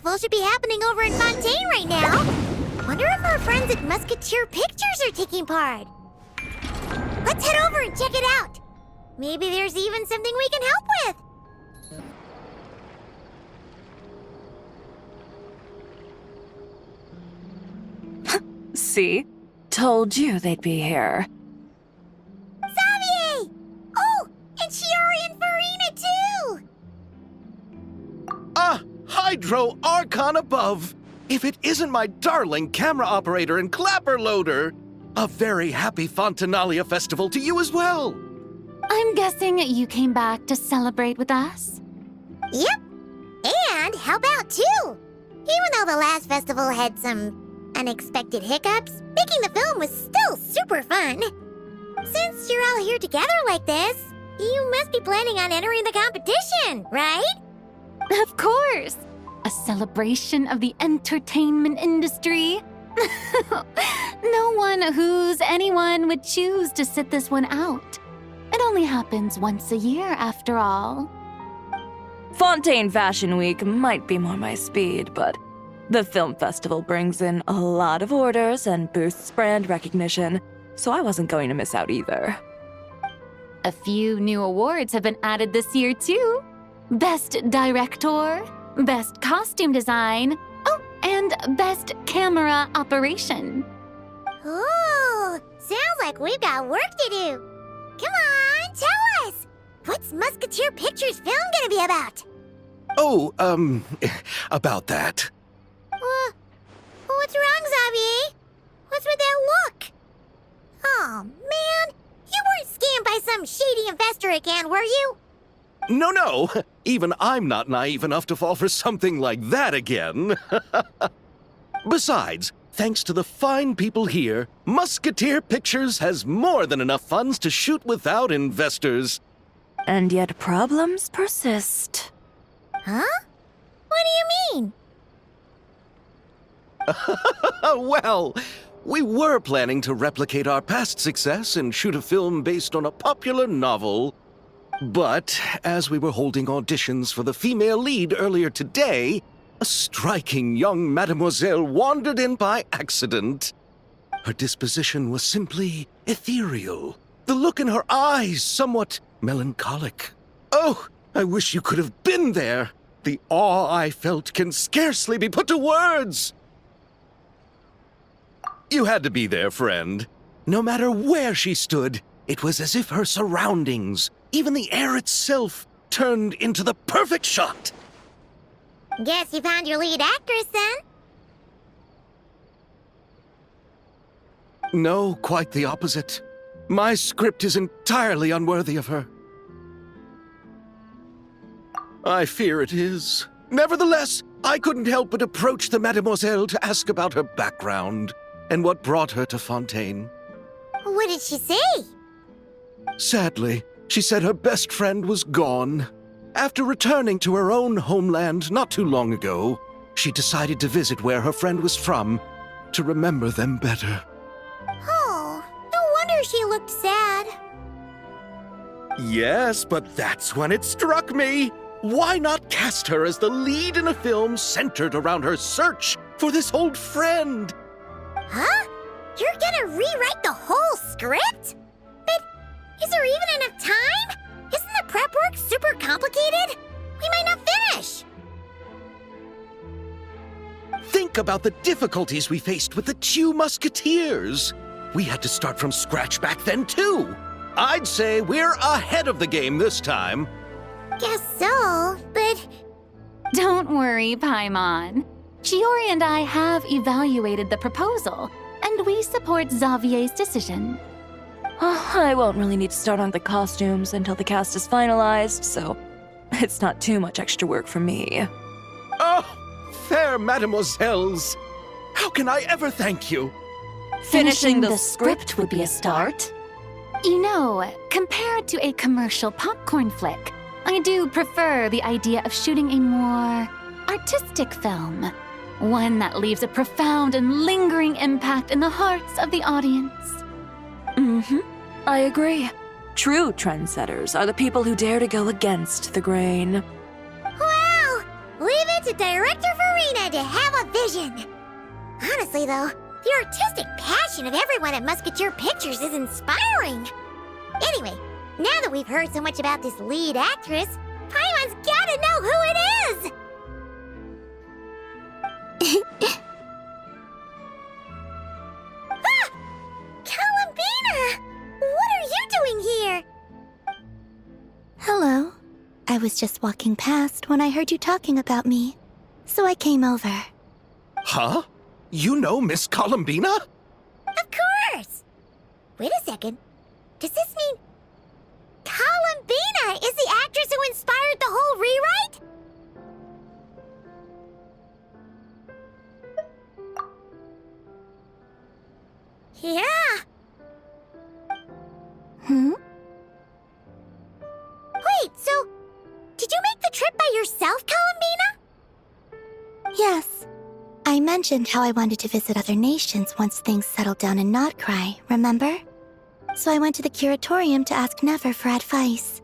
Festival should be happening over in Fontaine right now. Wonder if our friends at Musketeer Pictures are taking part. Let's head over and check it out. Maybe there's even something we can help with. See? Told you they'd be here. Xavier! Oh, and Shiori and Farina too! Ah, Hydro Archon above! If it isn't my darling camera operator and clapper loader! A very happy Fontinalia festival to you as well! I'm guessing you came back to celebrate with us? Yep, and help out too! Even though the last festival had some unexpected hiccups, making the film was still super fun. Since you're all here together like this, you must be planning on entering the competition, right? Of course! A celebration of the entertainment industry. No one who's anyone would choose to sit this one out. It only happens once a year, after all. Fontaine Fashion Week might be more my speed, but the film festival brings in a lot of orders and boosts brand recognition, so I wasn't going to miss out either. A few new awards have been added this year, too. Best Director, Best Costume Design, oh, and Best Camera Operation. Ooh, sounds like we've got work to do. Come on, tell us! What's Musketeer Pictures film gonna be about? Oh, about that. What's wrong, Xavier? What's with that look? Oh, man, you weren't scammed by some shady investor again, were you? No, even I'm not naive enough to fall for something like that again. Besides, thanks to the fine people here, Musketeer Pictures has more than enough funds to shoot without investors. And yet problems persist. Huh? What do you mean? Well, we were planning to replicate our past success and shoot a film based on a popular novel. But as we were holding auditions for the female lead earlier today, a striking young mademoiselle wandered in by accident. Her disposition was simply ethereal, the look in her eyes somewhat melancholic. Oh, I wish you could have been there. The awe I felt can scarcely be put to words. You had to be there, friend. No matter where she stood, it was as if her surroundings, even the air itself, turned into the perfect shot. Guess you found your lead actress, then? No, quite the opposite. My script is entirely unworthy of her. I fear it is. Nevertheless, I couldn't help but approach the mademoiselle to ask about her background and what brought her to Fontaine. What did she say? Sadly, she said her best friend was gone. After returning to her own homeland not too long ago, she decided to visit where her friend was from to remember them better. Oh, no wonder she looked sad. Yes, but that's when it struck me. Why not cast her as the lead in a film centered around her search for this old friend? Huh? You're gonna rewrite the whole script? But is there even enough time? Isn't the prep work super complicated? We might not finish. Think about the difficulties we faced with the two Musketeers. We had to start from scratch back then, too. I'd say we're ahead of the game this time. Guess so, but... Don't worry, Paimon. Shiori and I have evaluated the proposal, and we support Xavier's decision. I won't really need to start on the costumes until the cast is finalized, so it's not too much extra work for me. Oh, fair mademoiselles. How can I ever thank you? Finishing the script would be a start. You know, compared to a commercial popcorn flick, I do prefer the idea of shooting a more artistic film. One that leaves a profound and lingering impact in the hearts of the audience. I agree. True trendsetters are the people who dare to go against the grain. Wow! Leave it to Director Verano to have a vision. Honestly, though, the artistic passion of everyone at Musketeer Pictures is inspiring. Anyway, now that we've heard so much about this lead actress, Paimon's gotta know who it is! Ah! Columbina! What are you doing here? Hello. I was just walking past when I heard you talking about me, so I came over. Huh? You know Miss Columbina? Of course! Wait a second. Does this mean Columbina is the actress who inspired the whole rewrite? Yeah. Hmm? Wait, so did you make the trip by yourself, Columbina? Yes. I mentioned how I wanted to visit other nations once things settled down in Notcry, remember? So I went to the curatorium to ask Never for advice.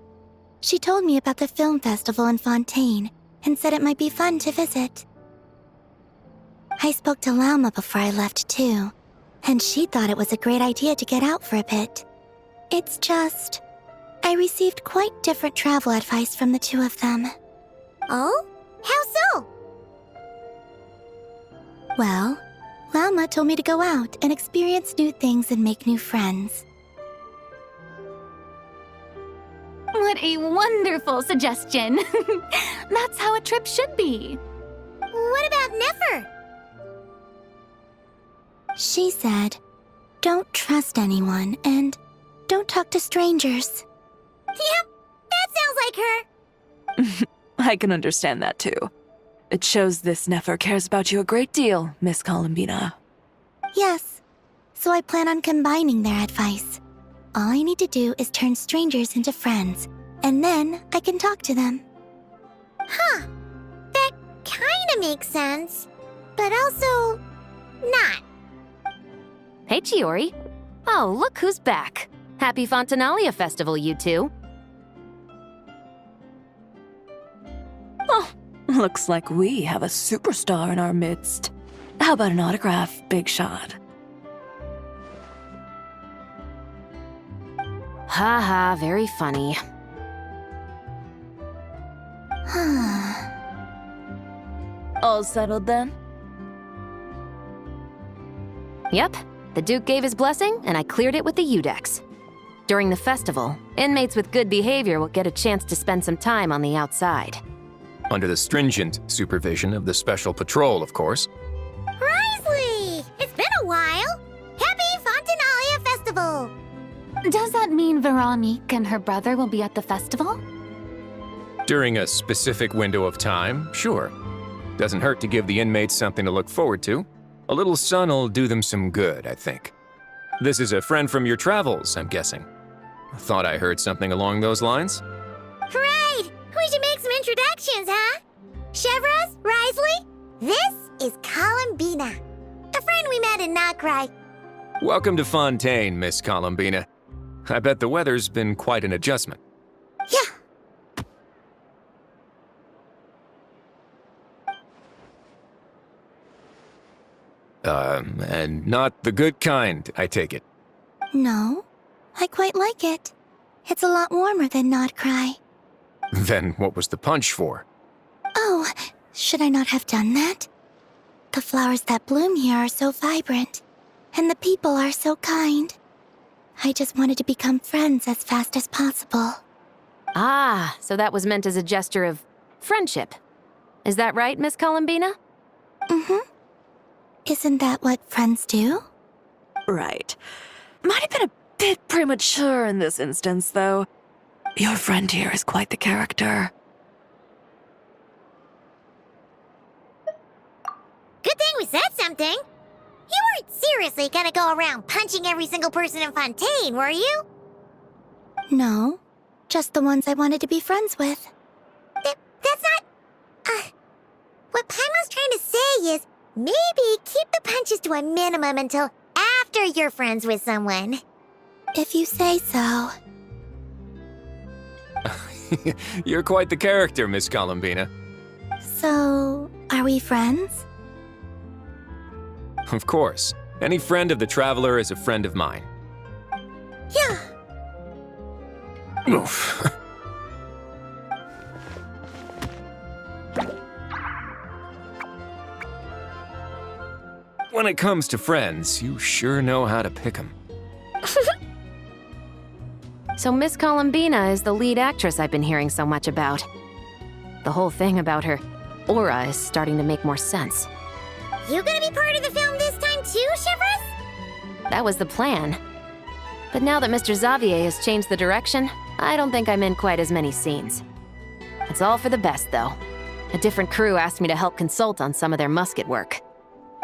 She told me about the film festival in Fontaine and said it might be fun to visit. I spoke to Lauma before I left too, and she thought it was a great idea to get out for a bit. It's just, I received quite different travel advice from the two of them. Oh? How so? Well, Lauma told me to go out and experience new things and make new friends. What a wonderful suggestion. That's how a trip should be. What about Nefer? She said, don't trust anyone and don't talk to strangers. Yep, that sounds like her. I can understand that too. It shows this Nefer cares about you a great deal, Miss Columbina. Yes, so I plan on combining their advice. All I need to do is turn strangers into friends, and then I can talk to them. Huh. That kinda makes sense, but also not. Hey, Chiori. Oh, look who's back. Happy Fontinalia Festival, you two. Oh, looks like we have a superstar in our midst. How about an autograph, Big Shot? Ha, very funny. All settled then? Yep, the Duke gave his blessing, and I cleared it with the Udex. During the festival, inmates with good behavior will get a chance to spend some time on the outside. Under the stringent supervision of the Special Patrol, of course. Risley! It's been a while! Happy Fontinalia Festival! Does that mean Veronique and her brother will be at the festival? During a specific window of time, sure. Doesn't hurt to give the inmates something to look forward to. A little sun'll do them some good, I think. This is a friend from your travels, I'm guessing. Thought I heard something along those lines. Right! We should make some introductions, huh? Chevros, Risley, this is Columbina, a friend we met in Notcry. Welcome to Fontaine, Miss Columbina. I bet the weather's been quite an adjustment. Yeah. And not the good kind, I take it. No, I quite like it. It's a lot warmer than Notcry. Then what was the punch for? Oh, should I not have done that? The flowers that bloom here are so vibrant, and the people are so kind. I just wanted to become friends as fast as possible. Ah, so that was meant as a gesture of friendship. Is that right, Miss Columbina? Mm-hmm. Isn't that what friends do? Right. Might have been a bit premature in this instance, though. Your friend here is quite the character. Good thing we said something. You weren't seriously gonna go around punching every single person in Fontaine, were you? No, just the ones I wanted to be friends with. That's not... What Paimon's trying to say is, maybe keep the punches to a minimum until after you're friends with someone. If you say so. You're quite the character, Miss Columbina. So, are we friends? Of course. Any friend of the Traveler is a friend of mine. Yeah. Oof. When it comes to friends, you sure know how to pick 'em. So Miss Columbina is the lead actress I've been hearing so much about. The whole thing about her aura is starting to make more sense. You gonna be part of the film this time too, Shivers? That was the plan. But now that Mr. Xavier has changed the direction, I don't think I'm in quite as many scenes. It's all for the best, though. A different crew asked me to help consult on some of their musket work.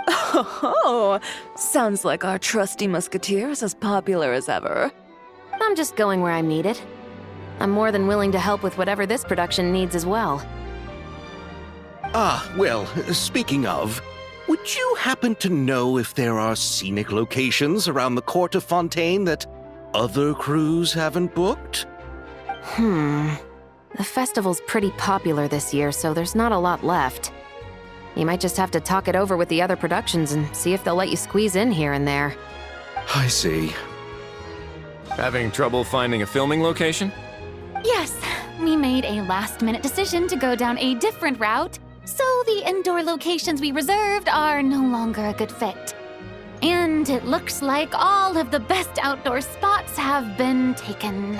Oh, sounds like our trusty musketeer is as popular as ever. I'm just going where I'm needed. I'm more than willing to help with whatever this production needs as well. Ah, well, speaking of, would you happen to know if there are scenic locations around the court of Fontaine that other crews haven't booked? The festival's pretty popular this year, so there's not a lot left. You might just have to talk it over with the other productions and see if they'll let you squeeze in here and there. I see. Having trouble finding a filming location? Yes, we made a last-minute decision to go down a different route, so the indoor locations we reserved are no longer a good fit. And it looks like all of the best outdoor spots have been taken.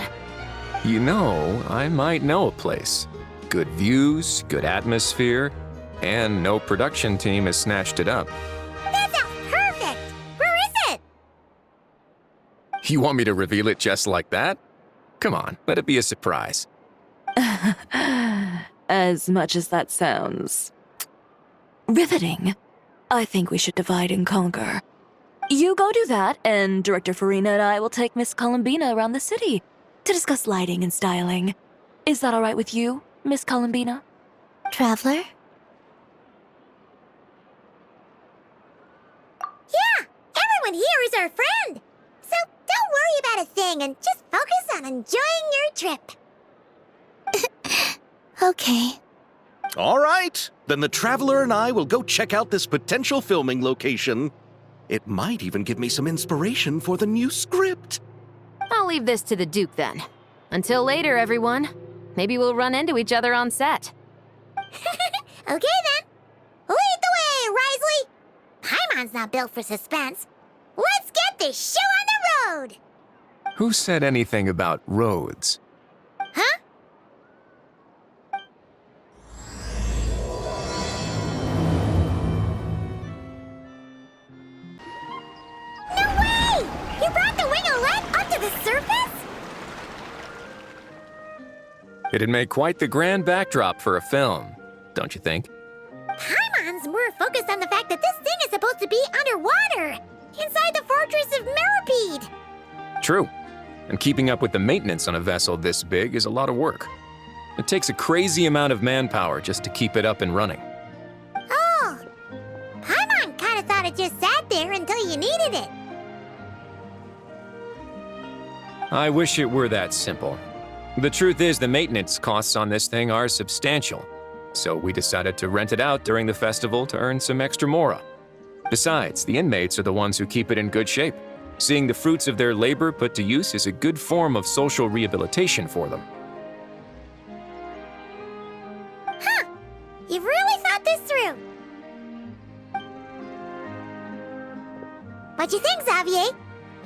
You know, I might know a place. Good views, good atmosphere, and no production team has snatched it up. That sounds perfect! Where is it? You want me to reveal it just like that? Come on, let it be a surprise. As much as that sounds riveting, I think we should divide and conquer. You go do that, and Director Farina and I will take Miss Columbina around the city to discuss lighting and styling. Is that all right with you, Miss Columbina? Traveler? Yeah, everyone here is our friend. So don't worry about a thing and just focus on enjoying your trip. Okay. All right, then the Traveler and I will go check out this potential filming location. It might even give me some inspiration for the new script. I'll leave this to the Duke then. Until later, everyone. Maybe we'll run into each other on set. Okay then. Lead the way, Risley. Paimon's not built for suspense. Let's get this show on the road. Who said anything about roads? Huh? No way! You brought the winglet up to the surface? It'd make quite the grand backdrop for a film, don't you think? Paimon's more focused on the fact that this thing is supposed to be underwater, inside the fortress of Meripede. True. And keeping up with the maintenance on a vessel this big is a lot of work. It takes a crazy amount of manpower just to keep it up and running. Oh, Paimon kind of thought it just sat there until you needed it. I wish it were that simple. The truth is the maintenance costs on this thing are substantial. So we decided to rent it out during the festival to earn some extra mora. Besides, the inmates are the ones who keep it in good shape. Seeing the fruits of their labor put to use is a good form of social rehabilitation for them. Huh, you've really thought this through. What you think, Xavier?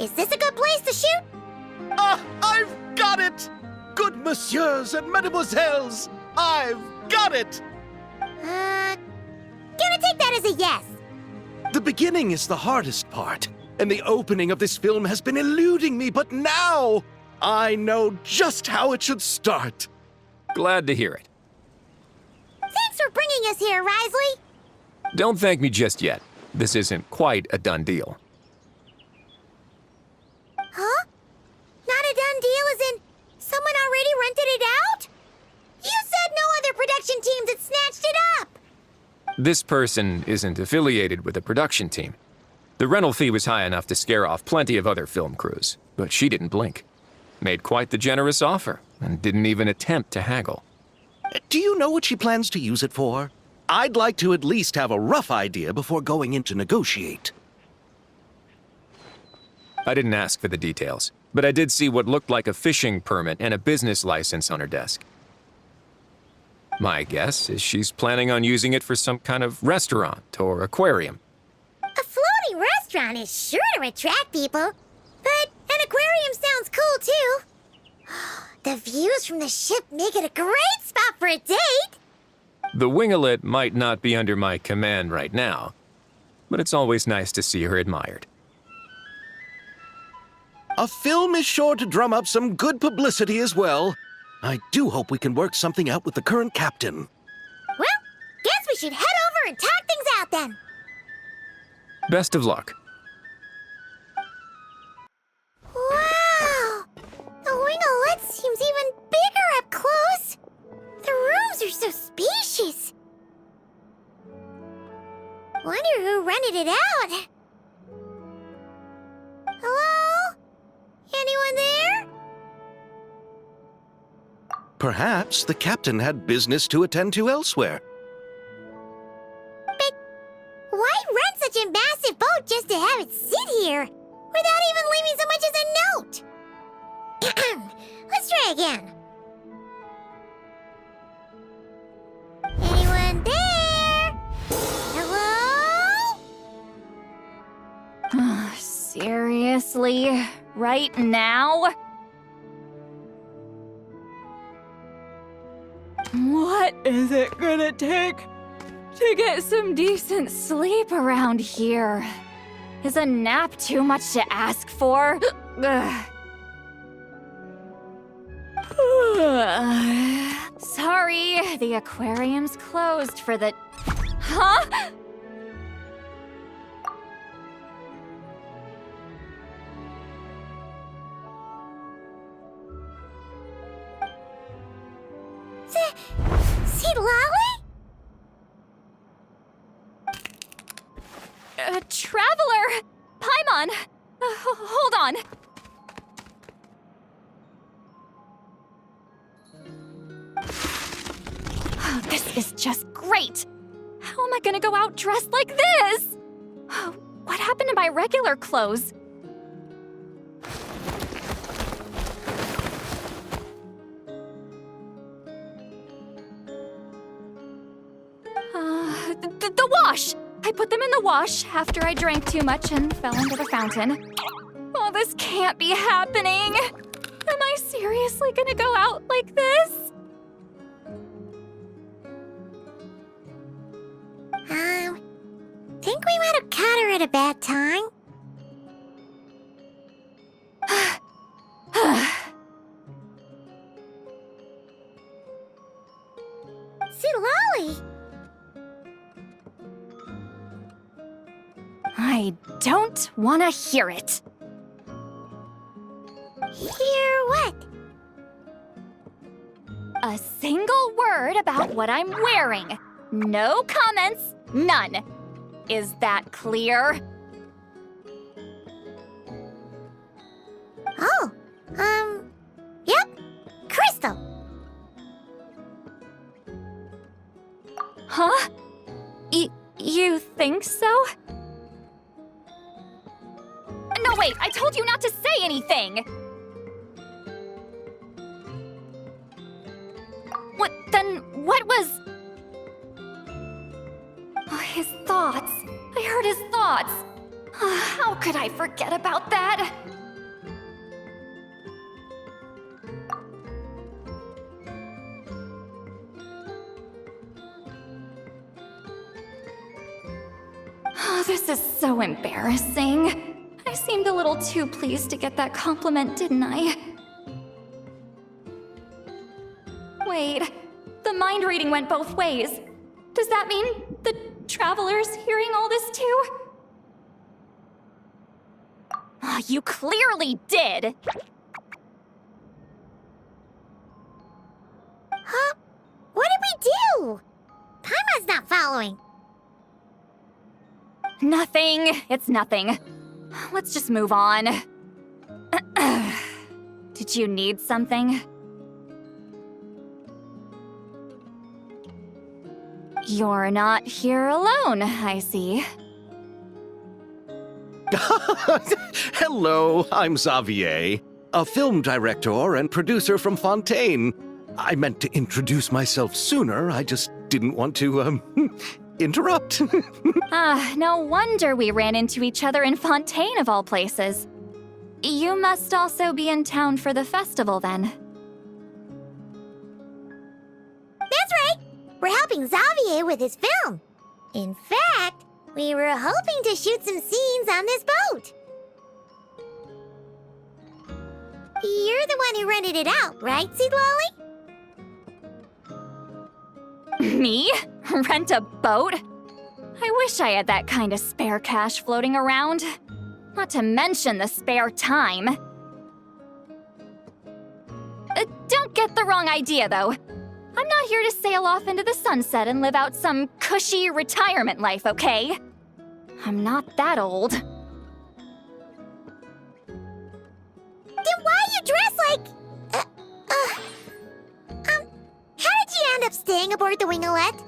Is this a good place to shoot? Ah, I've got it! Good messieurs and mesdemoiselles, I've got it! Gonna take that as a yes. The beginning is the hardest part, and the opening of this film has been eluding me, but now I know just how it should start. Glad to hear it. Thanks for bringing us here, Risley. Don't thank me just yet. This isn't quite a done deal. Huh? Not a done deal as in someone already rented it out? You said no other production teams had snatched it up. This person isn't affiliated with a production team. The rental fee was high enough to scare off plenty of other film crews, but she didn't blink. Made quite the generous offer, and didn't even attempt to haggle. Do you know what she plans to use it for? I'd like to at least have a rough idea before going in to negotiate. I didn't ask for the details, but I did see what looked like a fishing permit and a business license on her desk. My guess is she's planning on using it for some kind of restaurant or aquarium. A floating restaurant is sure to attract people, but an aquarium sounds cool too. The views from the ship make it a great spot for a date. The winglet might not be under my command right now, but it's always nice to see her admired. A film is sure to drum up some good publicity as well. I do hope we can work something out with the current captain. Well, guess we should head over and talk things out then. Best of luck. Wow! The winglet seems even bigger up close. The rooms are so spacious. Wonder who rented it out. Hello? Anyone there? Perhaps the captain had business to attend to elsewhere. But why rent such a massive boat just to have it sit here without even leaving so much as a note? Let's try again. Anyone there? Hello? Seriously? Right now? What is it gonna take to get some decent sleep around here? Is a nap too much to ask for? Ugh. Sorry, the aquarium's closed for the... Huh? Lolly? Traveler! Paimon! Hold on. Oh, this is just great! How am I gonna go out dressed like this? What happened to my regular clothes? The wash! I put them in the wash after I drank too much and fell into the fountain. Oh, this can't be happening! Am I seriously gonna go out like this? Think we might have caught her at a bad time. Lolly! I don't want to hear it. Hear what? A single word about what I'm wearing. No comments, none. Is that clear? Oh, yep. Crystal. Huh? You think so? No, wait, I told you not to say anything! What was... Oh, his thoughts. I heard his thoughts. How could I forget about that? Oh, this is so embarrassing. I seemed a little too pleased to get that compliment, didn't I? Wait, the mind reading went both ways. Does that mean the traveler's hearing all this too? Oh, you clearly did! Huh? What did we do? Paimon's not following. Nothing. It's nothing. Let's just move on. Did you need You're not here alone, I see. Hello, I'm Xavier, a film director and producer from Fontaine. I meant to introduce myself sooner, I just didn't want to, interrupt. No wonder we ran into each other in Fontaine of all places. You must also be in town for the festival then. That's right! We're helping Xavier with his film. In fact, we were hoping to shoot some scenes on this boat. You're the one who rented it out, right, Seed Lolly? Me? Rent a boat? I wish I had that kind of spare cash floating around. Not to mention the spare time. Don't get the wrong idea, though. I'm not here to sail off into the sunset and live out some cushy retirement life, okay? I'm not that old. Then why you dress like... how did you end up staying aboard the Winglet?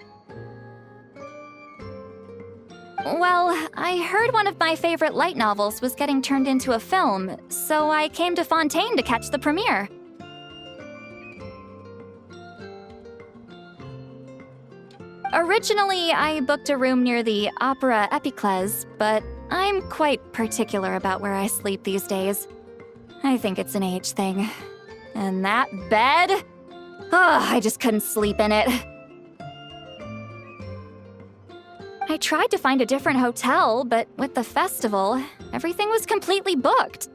Well, I heard one of my favorite light novels was getting turned into a film, so I came to Fontaine to catch the premiere. Originally, I booked a room near the Opera Epicles, but I'm quite particular about where I sleep these days. I think it's an age thing. And that bed? I just couldn't sleep in it. I tried to find a different hotel, but with the festival, everything was completely booked.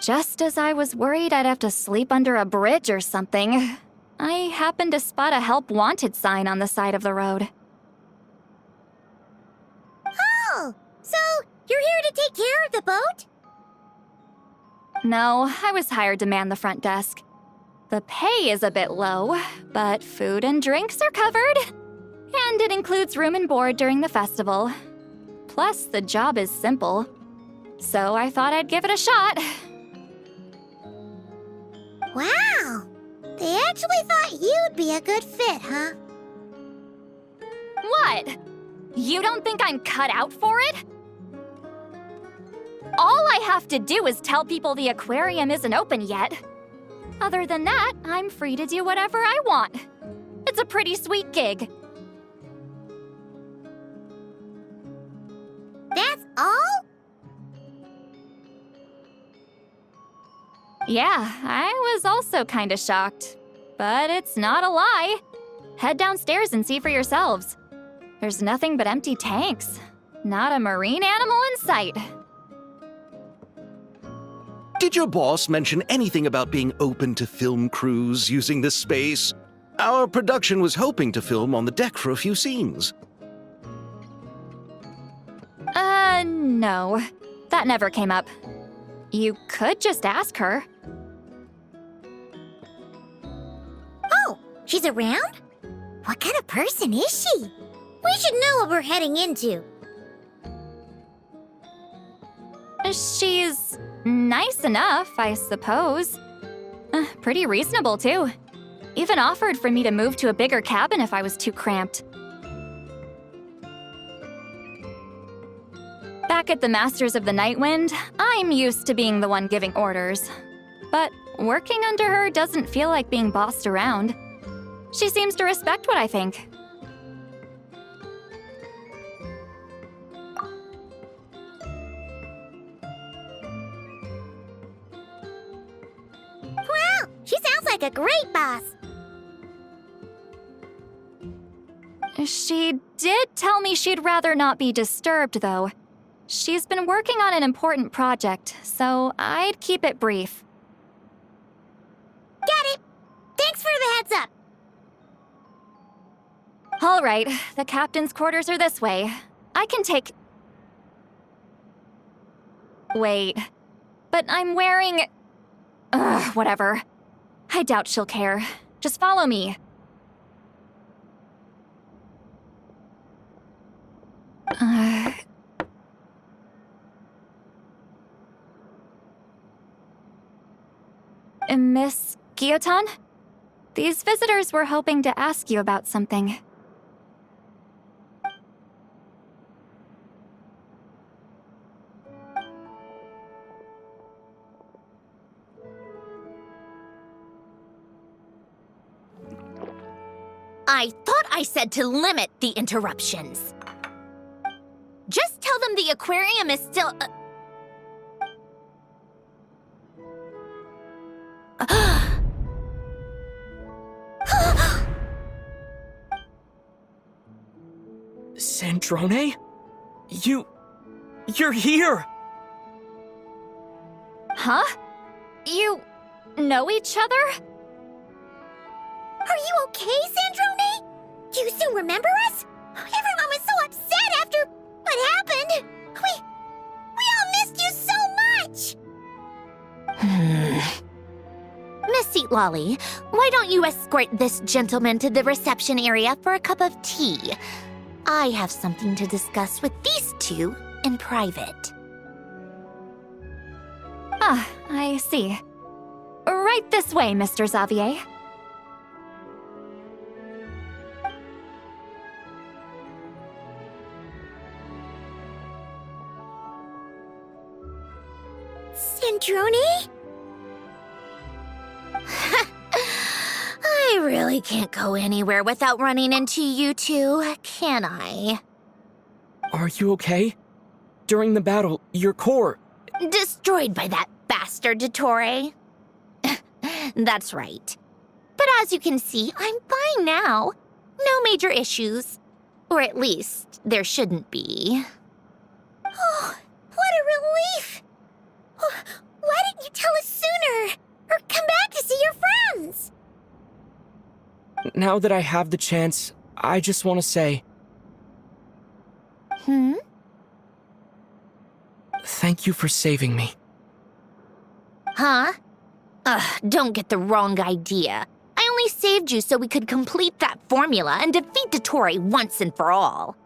Just as I was worried I'd have to sleep under a bridge or something, I happened to spot a help wanted sign on the side of the road. Oh, so you're here to take care of the boat? No, I was hired to man the front desk. The pay is a bit low, but food and drinks are covered. And it includes room and board during the festival. Plus, the job is simple. So I thought I'd give it a shot. Wow! They actually thought you'd be a good fit, huh? What? You don't think I'm cut out for it? All I have to do is tell people the aquarium isn't open yet. Other than that, I'm free to do whatever I want. It's a pretty sweet gig. That's all? Yeah, I was also kinda shocked. But it's not a lie. Head downstairs and see for yourselves. There's nothing but empty tanks. Not a marine animal in sight. Did your boss mention anything about being open to film crews using this space? Our production was hoping to film on the deck for a few scenes. No. That never came up. You could just ask her. Oh, she's around? What kind of person is she? We should know what we're heading into. She's nice enough, I suppose. Pretty reasonable, too. Even offered for me to move to a bigger cabin if I was too cramped. Back at the Masters of the Night Wind, I'm used to being the one giving orders. But working under her doesn't feel like being bossed around. She seems to respect what I think. Wow, she sounds like a great boss. She did tell me she'd rather not be disturbed, though. She's been working on an important project, so I'd keep it brief. Got it. Thanks for the heads up. All right, the captain's quarters are this way. I can take... Wait, but I'm wearing... whatever. I doubt she'll care. Just follow me. Miss Guillotin? These visitors were hoping to ask you about something. I thought I said to limit the interruptions. Just tell them the aquarium is still... Sandrone? You're here! Huh? You know each other? Are you okay, Sandrone? Do you still remember us? Everyone was so upset after what happened. We all missed you so much. Miss Seat Lolly, why don't you escort this gentleman to the reception area for a cup of tea? I have something to discuss with these two in private. Ah, I see. Right this way, Mr. Xavier. Sandrone? I really can't go anywhere without running into you two, can I? Are you okay? During the battle, your core... Destroyed by that bastard Dottore. That's right. But as you can see, I'm fine now. No major issues. Or at least, there shouldn't be. Oh, what a relief! Why didn't you tell us sooner? Or come back to see your friends? Now that I have the chance, I just want to say... Thank you for saving me. Huh? Don't get the wrong idea. I only saved you so we could complete that formula and defeat Dottore once and for all.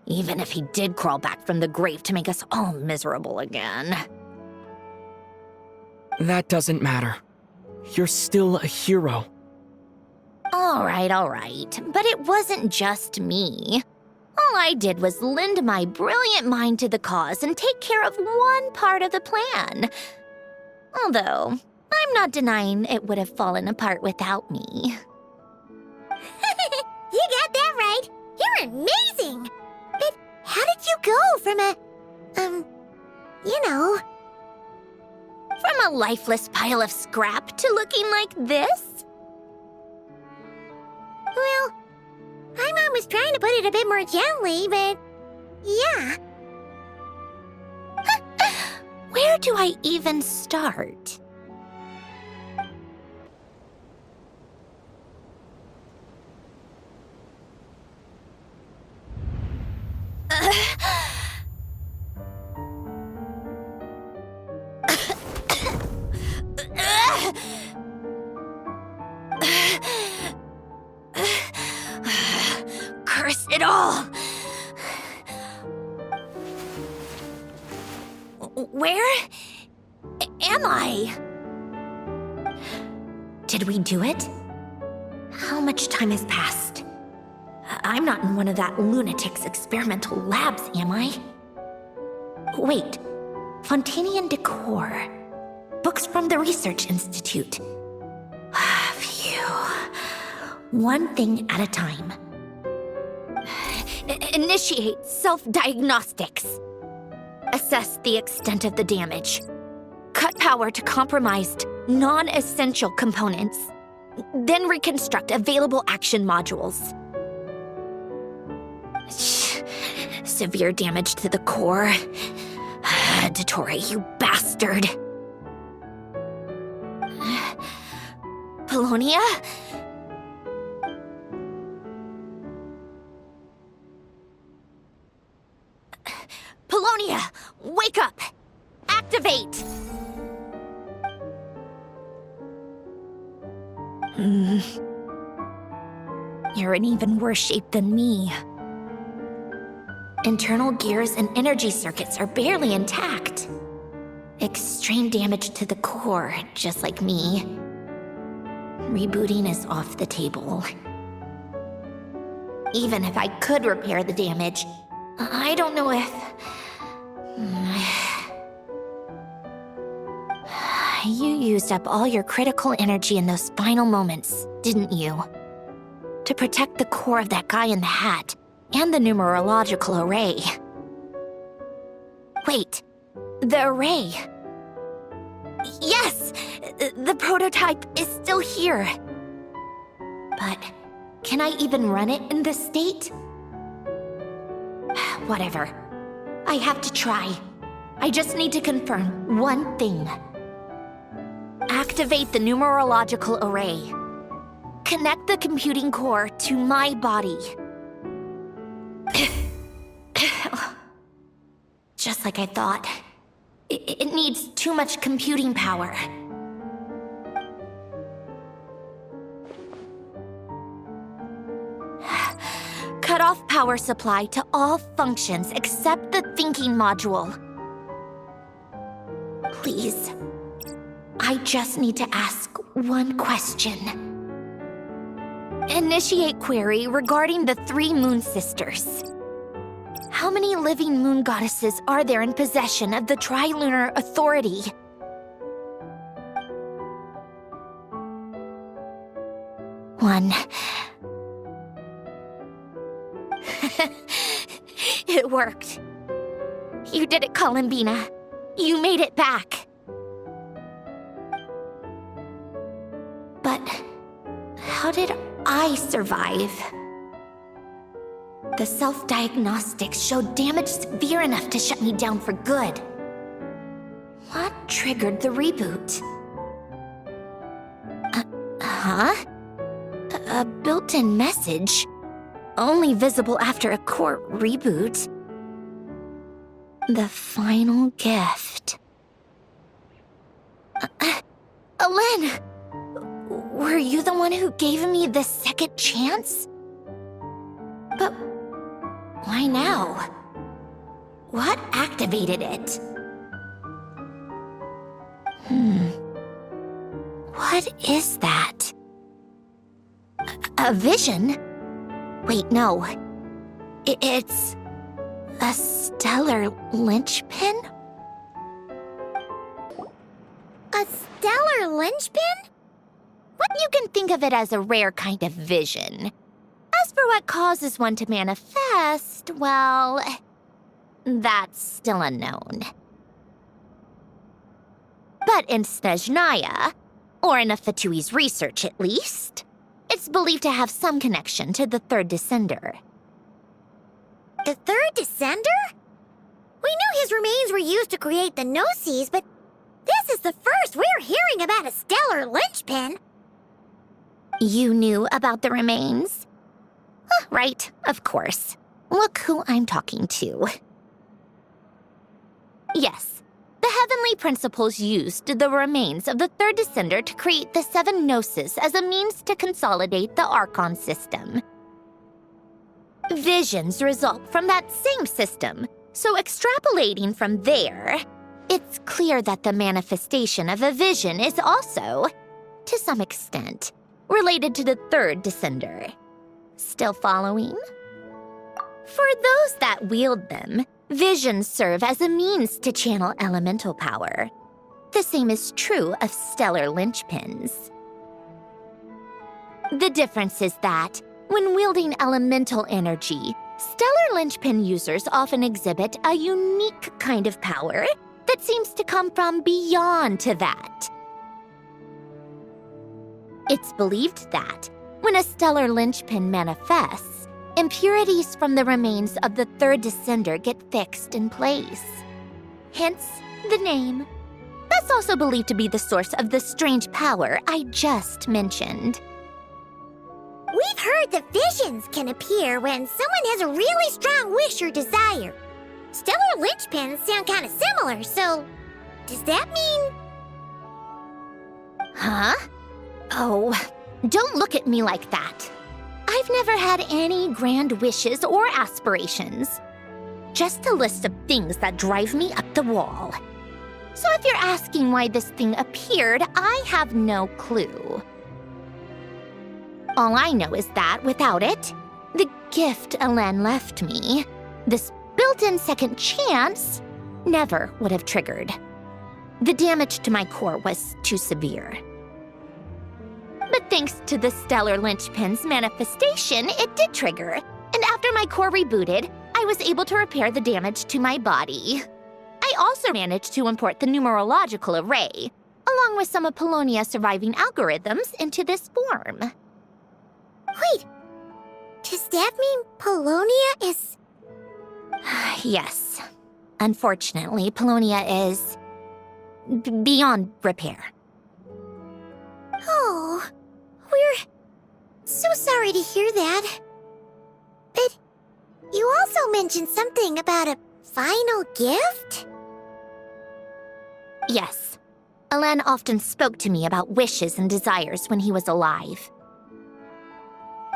Even if he did crawl back from the grave to make us all miserable again. That doesn't matter. You're still a hero. All right. But it wasn't just me. All I did was lend my brilliant mind to the cause and take care of one part of the plan. Although, I'm not denying it would have fallen apart without me. You got that right. You're amazing. But how did you go from From a lifeless pile of scrap to looking like this? Well, my mom was trying to put it a bit more gently, but yeah. Where do I even start? Curse it all! Where am I? Did we do it? How much time has passed? I'm not in one of that lunatic's experimental labs, am I? Wait, Fontanian decor. Books from the Research Institute. Phew. One thing at a time. Initiate self-diagnostics. Assess the extent of the damage. Cut power to compromised, non-essential components. Then reconstruct available action modules. Severe damage to the core. Dottore, you bastard. Polonia? Polonia, wake up! Activate! You're in even worse shape than me. Internal gears and energy circuits are barely intact. Extreme damage to the core, just like me. rebooting is off the table. Even if I could repair the damage, I don't know if... You used up all your critical energy in those final moments, didn't you? To protect the core of that guy in the hat, and the numerological array. Wait, the array. Yes! The prototype is still here. But can I even run it in this state? Whatever. I have to try. I just need to confirm one thing. Activate the numerological array. Connect the computing core to my body. Just like I thought. It needs too much computing power. Cut off power supply to all functions except the thinking module. Please. I just need to ask one question. Initiate query regarding the 3 moon sisters. How many living moon goddesses are there in possession of the Trilunar Authority? One. It worked. You did it, Columbina. You made it back. But how did I survive? The self-diagnostics showed damage severe enough to shut me down for good. What triggered the reboot? A built-in message? Only visible after a core reboot? The final gift. Alen! Were you the one who gave me this second chance? But why now? What activated it? What is that? A vision? Wait, no. It's a stellar linchpin? A stellar linchpin? You can think of it as a rare kind of vision. As for what causes one to manifest, well, that's still unknown. But in Snezhnaya, or in Afatui's research at least, it's believed to have some connection to the third descender. The third descender? We knew his remains were used to create the Gnosis, but this is the first we're hearing about a stellar linchpin. You knew about the remains? Right, of course. Look who I'm talking to. Yes, the heavenly principles used the remains of the third descender to create the 7 Gnosis as a means to consolidate the Archon system. Visions result from that same system, so extrapolating from there, it's clear that the manifestation of a vision is also, to some extent, related to the third descender. Still following? For those that wield them, visions serve as a means to channel elemental power. The same is true of stellar linchpins. The difference is that, when wielding elemental energy, stellar linchpin users often exhibit a unique kind of power that seems to come from beyond to that. It's believed that, when a stellar linchpin manifests, impurities from the remains of the third descender get fixed in place. Hence, the name. That's also believed to be the source of the strange power I just mentioned. We've heard that visions can appear when someone has a really strong wish or desire. Stellar linchpins sound kind of similar, so does that mean... Huh? Oh, don't look at me like that. I've never had any grand wishes or aspirations. Just a list of things that drive me up the wall. So if you're asking why this thing appeared, I have no clue. All I know is that, without it, the gift Alen left me, this built-in second chance, never would have triggered. The damage to my core was too severe. But thanks to the stellar linchpin's manifestation, it did trigger. And after my core rebooted, I was able to repair the damage to my body. I also managed to import the numerological array, along with some of Polonia's surviving algorithms, into this form. Wait, does that mean Polonia is... Yes. Unfortunately, Polonia is... beyond repair. Oh, we're so sorry to hear that. But you also mentioned something about a final gift? Yes. Alen often spoke to me about wishes and desires when he was alive.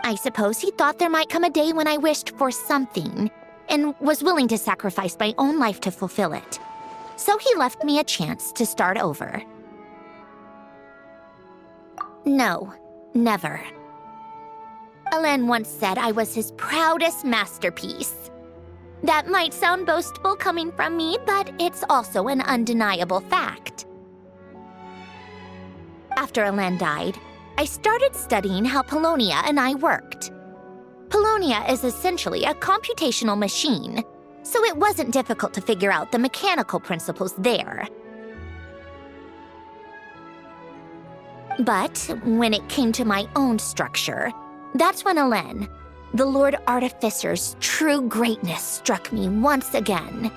I suppose he thought there might come a day when I wished for something, and was willing to sacrifice my own life to fulfill it. So he left me a chance to start over. No, never. Alen once said I was his proudest masterpiece. That might sound boastful coming from me, but it's also an undeniable fact. After Alen died, I started studying how Polonia and I worked. Polonia is essentially a computational machine, so it wasn't difficult to figure out the mechanical principles there. But when it came to my own structure, that's when Alen, the Lord Artificer's true greatness, struck me once again.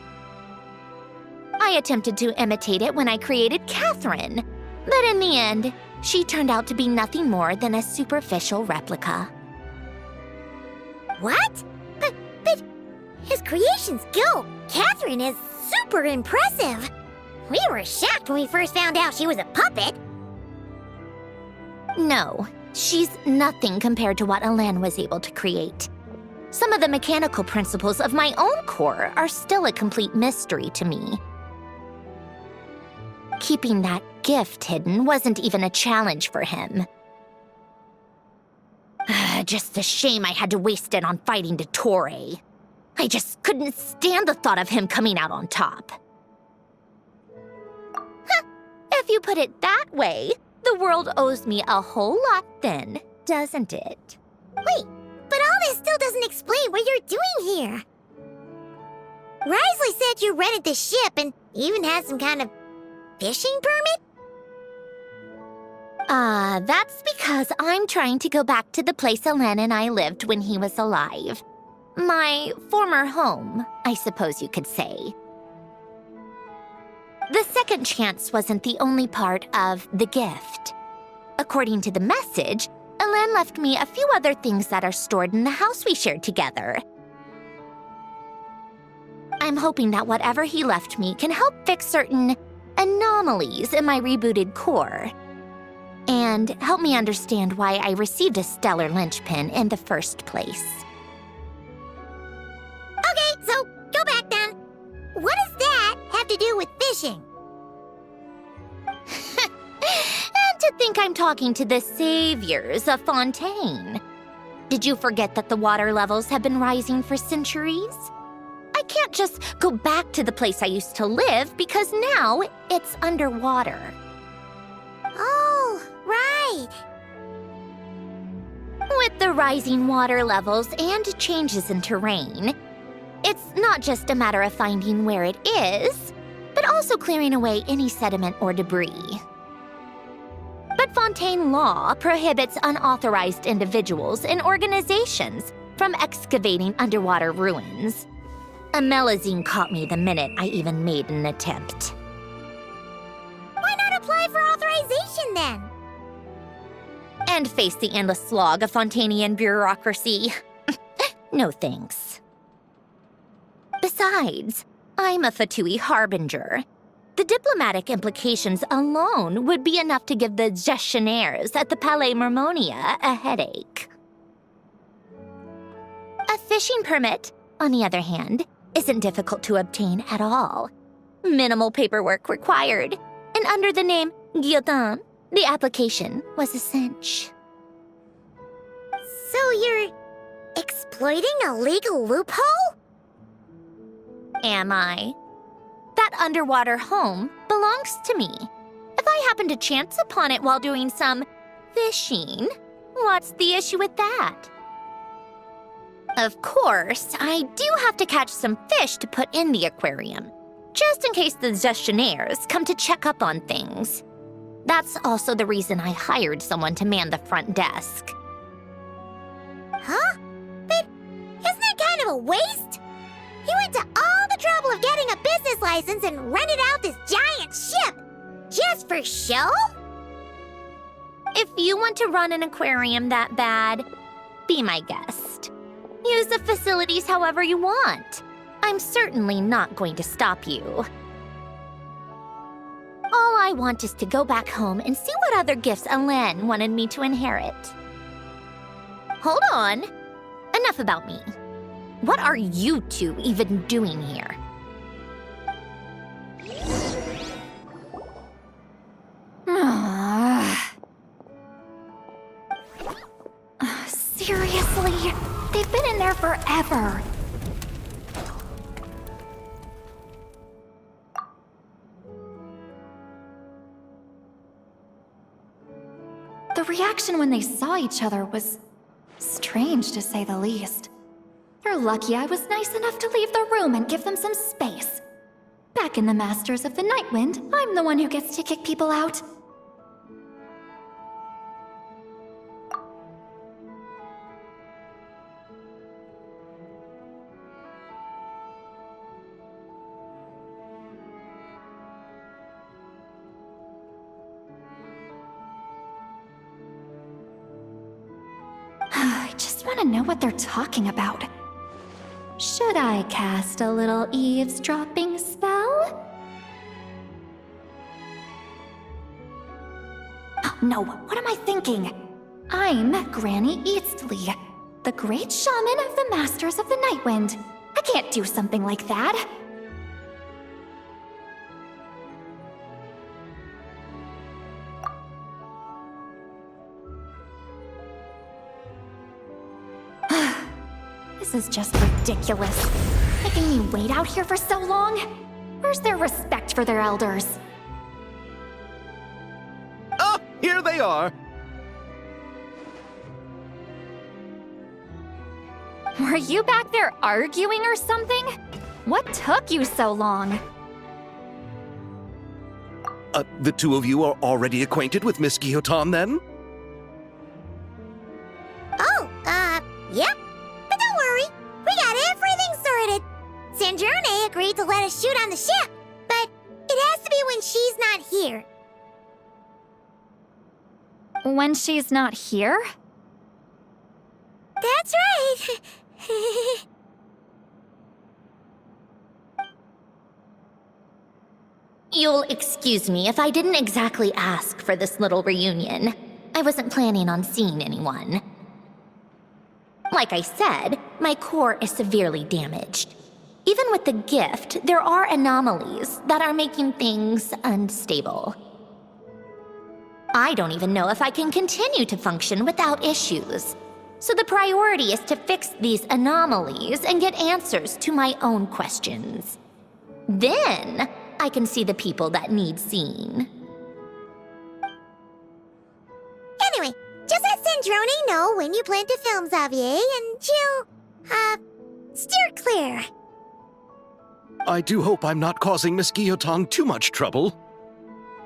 I attempted to imitate it when I created Catherine, but in the end, she turned out to be nothing more than a superficial replica. What? But his creation skill, Catherine, is super impressive. We were shocked when we first found out she was a puppet. No, she's nothing compared to what Alen was able to create. Some of the mechanical principles of my own core are still a complete mystery to me. Keeping that gift hidden wasn't even a challenge for him. Just a shame I had to waste it on fighting Dottore. I just couldn't stand the thought of him coming out on top. If you put it that way, the world owes me a whole lot then, doesn't it? Wait, but all this still doesn't explain what you're doing here. Risley said you rented the ship and even had some kind of fishing permit? That's because I'm trying to go back to the place Alen and I lived when he was alive. My former home, I suppose you could say. The second chance wasn't the only part of the gift. According to the message, Alen left me a few other things that are stored in the house we shared together. I'm hoping that whatever he left me can help fix certain anomalies in my rebooted core, and help me understand why I received a stellar linchpin in the first place. Okay, so go back then. What does that have to do with fishing? And to think I'm talking to the saviors of Fontaine. Did you forget that the water levels have been rising for centuries? I can't just go back to the place I used to live because now it's underwater. Oh, right. With the rising water levels and changes in terrain, it's not just a matter of finding where it is, but also clearing away any sediment or debris. But Fontaine law prohibits unauthorized individuals and organizations from excavating underwater ruins. A Melazine caught me the minute I even made an attempt. Why not apply for authorization then? And face the endless slog of Fontainian bureaucracy. No thanks. Besides, I'm a Fatui harbinger. The diplomatic implications alone would be enough to give the gestionnaires at the Palais Mermonia a headache. A fishing permit, on the other hand, isn't difficult to obtain at all. Minimal paperwork required, and under the name Guillotin, the application was a cinch. So you're exploiting a legal loophole? Am I? That underwater home belongs to me. If I happen to chance upon it while doing some fishing, what's the issue with that? Of course, I do have to catch some fish to put in the aquarium, just in case the gestionnaires come to check up on things. That's also the reason I hired someone to man the front desk. Huh? But isn't it kind of a waste? He went to all the trouble of getting a business license and rented out this giant ship, just for show? If you want to run an aquarium that bad, be my guest. Use the facilities however you want. I'm certainly not going to stop you. All I want is to go back home and see what other gifts Alain wanted me to inherit. Hold on. Enough about me. What are you two even doing here? Seriously? They've been in there forever. The reaction when they saw each other was strange, to say the least. They're lucky I was nice enough to leave the room and give them some space. Back in the Masters of the Night Wind, I'm the one who gets to kick people out. I just want to know what they're talking about. Should I cast a little eavesdropping spell? Oh, no, what am I thinking? I'm Granny Eastley, the great shaman of the Masters of the Night Wind. I can't do something like that. This is just ridiculous. Making me wait out here for so long? Where's their respect for their elders? Ah, here they are. Were you back there arguing or something? What took you so long? The two of you are already acquainted with Miss Guillotin, then? Oh, yep. But don't worry, we got everything sorted. Sandrone agreed to let us shoot on the ship, but it has to be when she's not here. When she's not here? That's right. You'll excuse me if I didn't exactly ask for this little reunion. I wasn't planning on seeing anyone. Like I said, my core is severely damaged. Even with the gift, there are anomalies that are making things unstable. I don't even know if I can continue to function without issues. So the priority is to fix these anomalies and get answers to my own questions. Then, I can see the people that need seeing. Anyway, just let Sandrone know when you plan to film Xavier, and she'll, steer clear. I do hope I'm not causing Miss Guillotin too much trouble.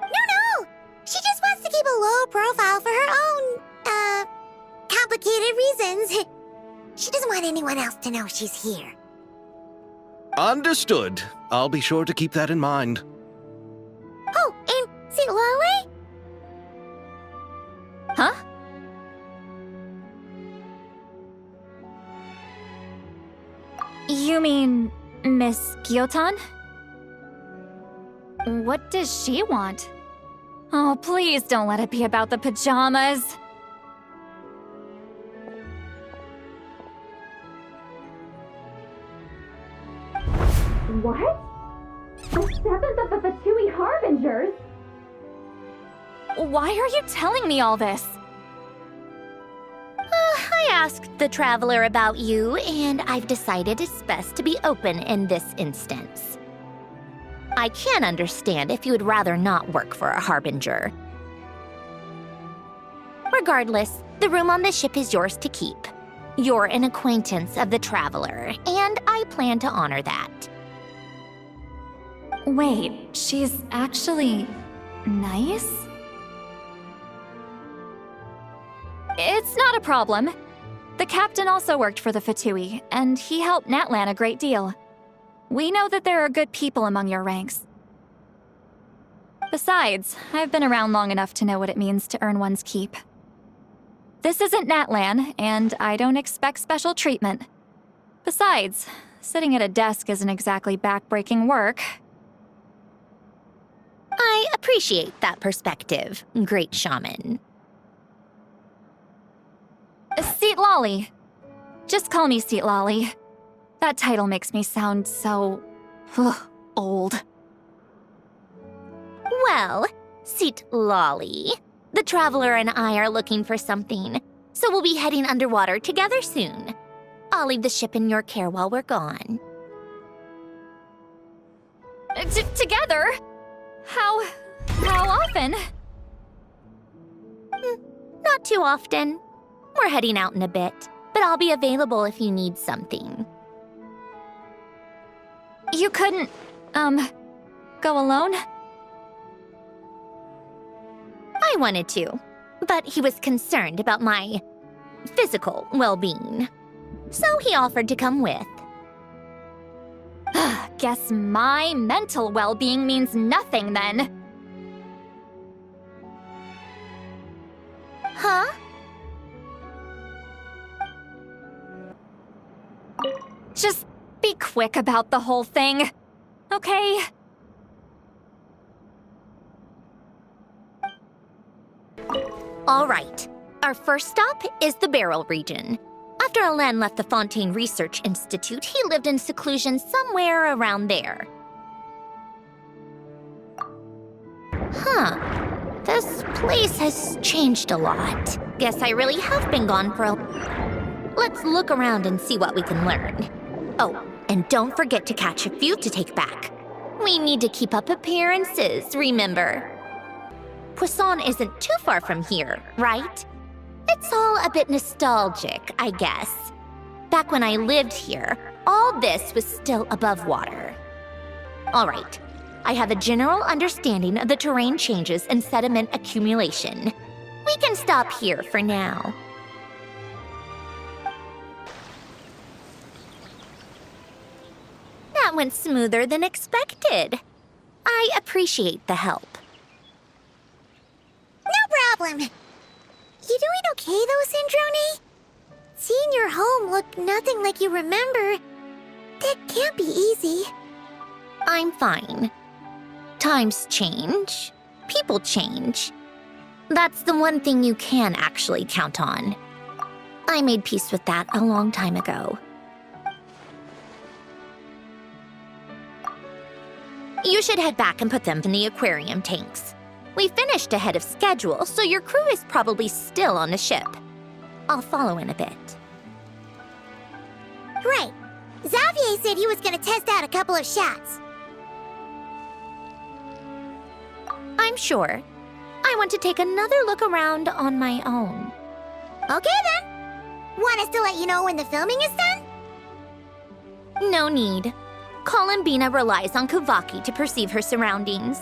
No! She just wants to keep a low profile for her own, complicated reasons. She doesn't want anyone else to know she's here. Understood. I'll be sure to keep that in mind. Oh, and Silale? Huh? You mean Miss Guillotin? What does she want? Oh, please don't let it be about the pajamas. What? The 7th of the Fatui Harbingers? Why are you telling me all this? I asked the Traveler about you, and I've decided it's best to be open in this instance. I can understand if you would rather not work for a Harbinger. Regardless, the room on the ship is yours to keep. You're an acquaintance of the Traveler, and I plan to honor that. Wait, she's actually nice? It's not a problem. The captain also worked for the Fatui, and he helped Natlan a great deal. We know that there are good people among your ranks. Besides, I've been around long enough to know what it means to earn one's keep. This isn't Natlan, and I don't expect special treatment. Besides, sitting at a desk isn't exactly back-breaking work. I appreciate that perspective, Great Shaman. Seat Lolly. Just call me Seat Lolly. That title makes me sound so... old. Well, Seat Lolly, the Traveler and I are looking for something, so we'll be heading underwater together soon. I'll leave the ship in your care while we're gone. Together? How often? Not too often. We're heading out in a bit, but I'll be available if you need something. You couldn't, go alone? I wanted to, but he was concerned about my physical well-being, so he offered to come with. Guess my mental well-being means nothing then. Huh? Just be quick about the whole thing, okay? All right. Our first stop is the Beryl region. After Alain left the Fontaine Research Institute, he lived in seclusion somewhere around there. Huh. This place has changed a lot. Guess I really have been gone for a... Let's look around and see what we can learn. Oh, and don't forget to catch a few to take back. We need to keep up appearances, remember? Poisson isn't too far from here, right? It's all a bit nostalgic, I guess. Back when I lived here, all this was still above water. All right, I have a general understanding of the terrain changes and sediment accumulation. We can stop here for now. That went smoother than expected. I appreciate the help. No problem. You doing okay though, Syndrone? Seeing your home look nothing like you remember, that can't be easy. I'm fine. Times change. People change. That's the one thing you can actually count on. I made peace with that a long time ago. You should head back and put them in the aquarium tanks. We finished ahead of schedule, so your crew is probably still on the ship. I'll follow in a bit. Right. Xavier said he was gonna test out a couple of shots. I'm sure. I want to take another look around on my own. Okay then. Want us to let you know when the filming is done? No need. Columbina relies on Kuvaki to perceive her surroundings.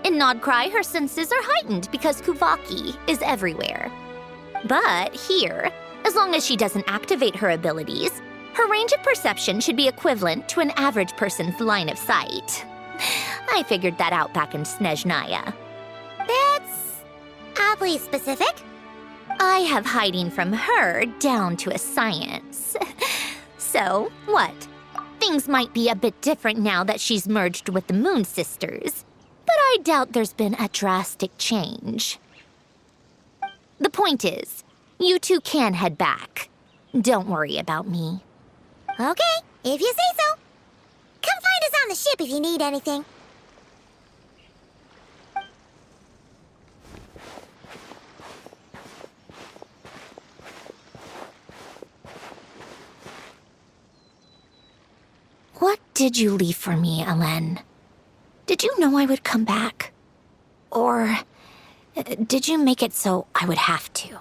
In Nodcry, her senses are heightened because Kuvaki is everywhere. But here, as long as she doesn't activate her abilities, her range of perception should be equivalent to an average person's line of sight. I figured that out back in Snezhnaya. That's oddly specific. I have hiding from her down to a science. So, what? Things might be a bit different now that she's merged with the Moon Sisters, but I doubt there's been a drastic change. The point is, you two can head back. Don't worry about me. Okay, if you say so. Come find us on the ship if you need anything. did you leave for me, Alen? Did you know I would come back? Or did you make it so I would have to?